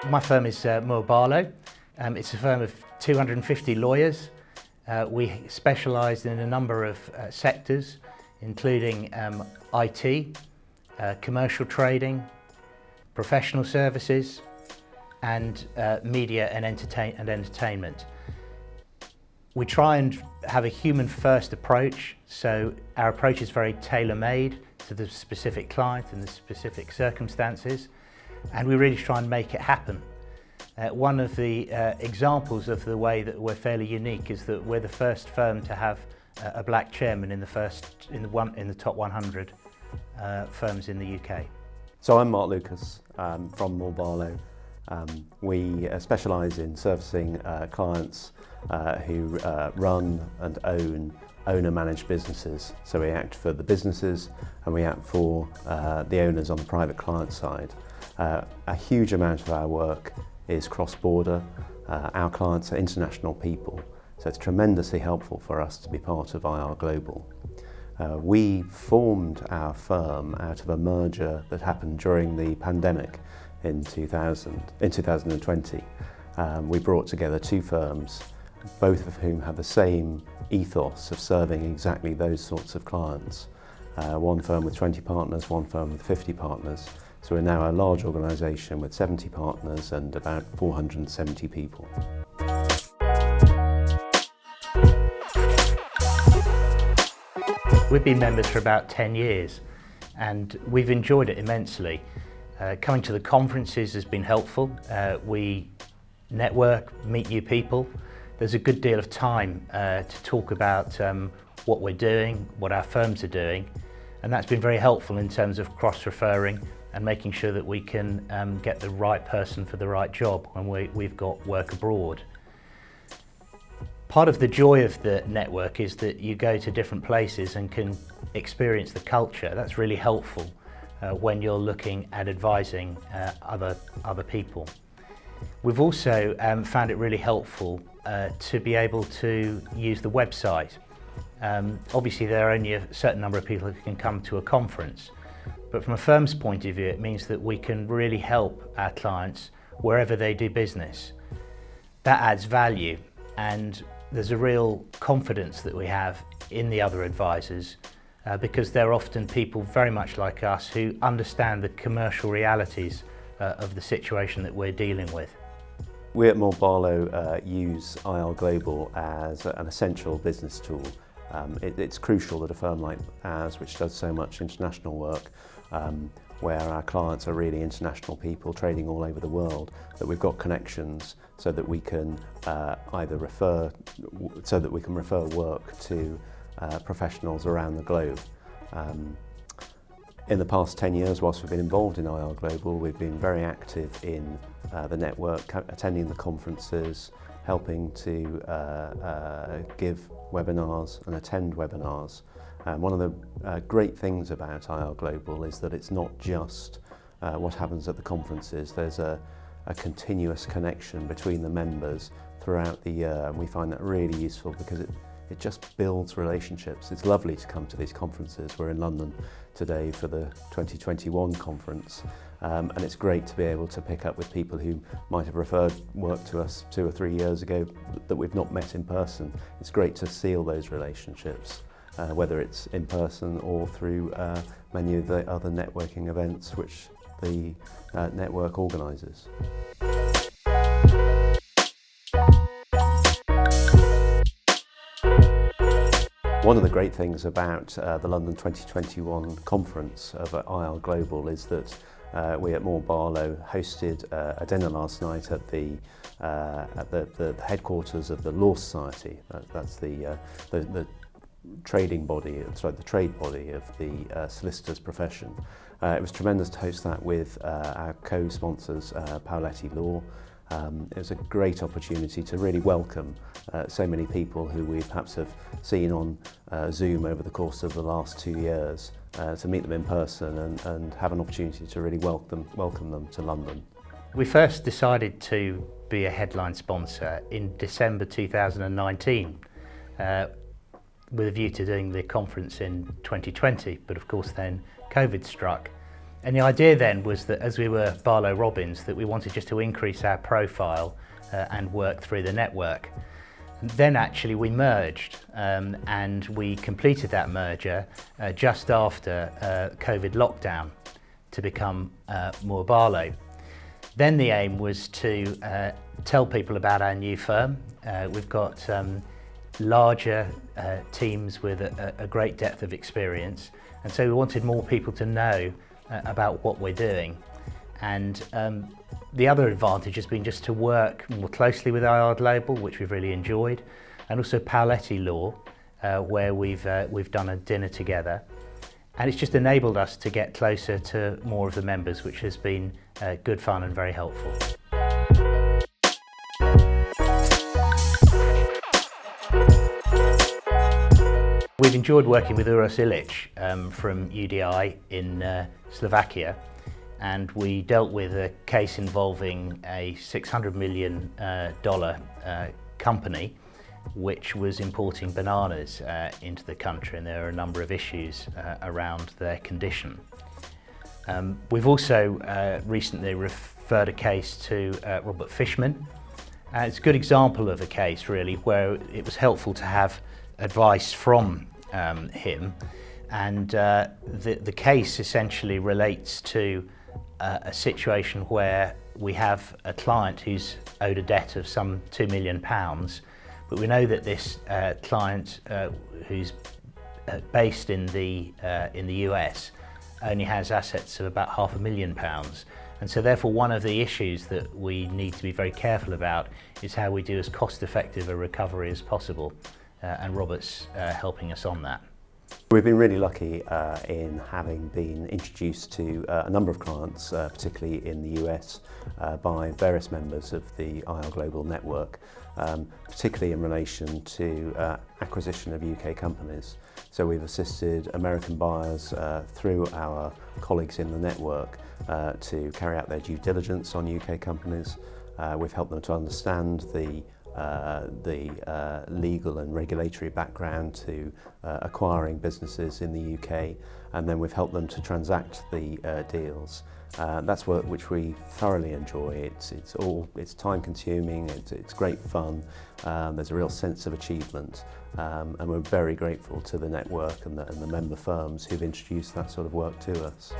My firm is Barlow. It's a firm of 250 lawyers. We specialise in a number of sectors, including IT, commercial trading, professional services, and media and entertainment. We try and have a human-first approach, so our approach is very tailor-made to the specific client and the specific circumstances, and we really try and make it happen. One of the examples of the way that we're fairly unique is that we're the first firm to have a black chairman in the top 100 firms in the UK. So I'm Mark Lucas from Barlow. We specialise in servicing clients who run and own owner-managed businesses. So we act for the businesses and we act for the owners on the private client side. A huge amount of our work is cross-border. Our clients are international people, so it's tremendously helpful for us to be part of IR Global. We formed our firm out of a merger that happened during the pandemic in 2020. We brought together two firms, both of whom have the same ethos of serving exactly those sorts of clients. One firm with 20 partners, one firm with 50 partners. So we're now a large organisation with 70 partners and about 470 people. We've been members for about 10 years and we've enjoyed it immensely. Coming to the conferences has been helpful. We network, meet new people. There's a good deal of time to talk about what we're doing, what our firms are doing, and that's been very helpful in terms of cross-referring and making sure that we can get the right person for the right job when we've got work abroad. Part of the joy of the network is that you go to different places and can experience the culture. That's really helpful when you're looking at advising other people. We've also found it really helpful to be able to use the website. Obviously there are only a certain number of people who can come to a conference, but from a firm's point of view it means that we can really help our clients wherever they do business. That adds value, and there's a real confidence that we have in the other advisors because they're often people very much like us who understand the commercial realities of the situation that we're dealing with. We at Barlow use IR Global as an essential business tool. It's crucial that a firm like ours, which does so much international work, where our clients are really international people trading all over the world, that we've got connections so that we can refer work to professionals around the globe. In the past 10 years, whilst we've been involved in IR Global, we've been very active in the network, attending the conferences, helping to give webinars and attend webinars. One of the great things about IR Global is that it's not just what happens at the conferences. There's a continuous connection between the members throughout the year, and we find that really useful because it just builds relationships. It's lovely to come to these conferences. We're in London today for the 2021 conference, and it's great to be able to pick up with people who might have referred work to us 2 or 3 years ago that we've not met in person. It's great to seal those relationships, whether it's in person or through many of the other networking events which the network organises. One of the great things about the London 2021 conference of IR Global is that we at Barlow hosted a dinner last night at the headquarters of the Law Society. That's the trading body, the trade body of the solicitor's profession. It was tremendous to host that with our co-sponsors, Pauletti Law. It was a great opportunity to really welcome so many people who we perhaps have seen on Zoom over the course of the last 2 years, to meet them in person and have an opportunity to really welcome them to London. We first decided to be a headline sponsor in December 2019 with a view to doing the conference in 2020, but of course then COVID struck And the idea then was that as we were Barlow Robbins, that we wanted just to increase our profile and work through the network. Then actually we merged and we completed that merger just after COVID lockdown to become More Barlow. Then the aim was to tell people about our new firm. We've got larger teams with a great depth of experience, and so we wanted more people to know about what we're doing. And the other advantage has been just to work more closely with our label, which we've really enjoyed, and also Paoletti Law, where we've done a dinner together. And it's just enabled us to get closer to more of the members, which has been good fun and very helpful. We've enjoyed working with Uros Ilic from UDI in Slovakia, and we dealt with a case involving a $600 million company which was importing bananas into the country, and there are a number of issues around their condition. We've also recently referred a case to Robert Fishman. It's a good example of a case really where it was helpful to have advice from him, and the case essentially relates to a situation where we have a client who's owed a debt of some £2 million, but we know that this client who's based in the US only has assets of about £500,000, and so therefore one of the issues that we need to be very careful about is how we do as cost-effective a recovery as possible, and Robert's helping us on that. We've been really lucky in having been introduced to a number of clients, particularly in the US, by various members of the IL Global Network, particularly in relation to acquisition of UK companies. So we've assisted American buyers through our colleagues in the network to carry out their due diligence on UK companies. We've helped them to understand the legal and regulatory background to acquiring businesses in the UK, and then we've helped them to transact the deals. That's work which we thoroughly enjoy. It's time consuming, it's great fun, there's a real sense of achievement, and we're very grateful to the network and the member firms who've introduced that sort of work to us.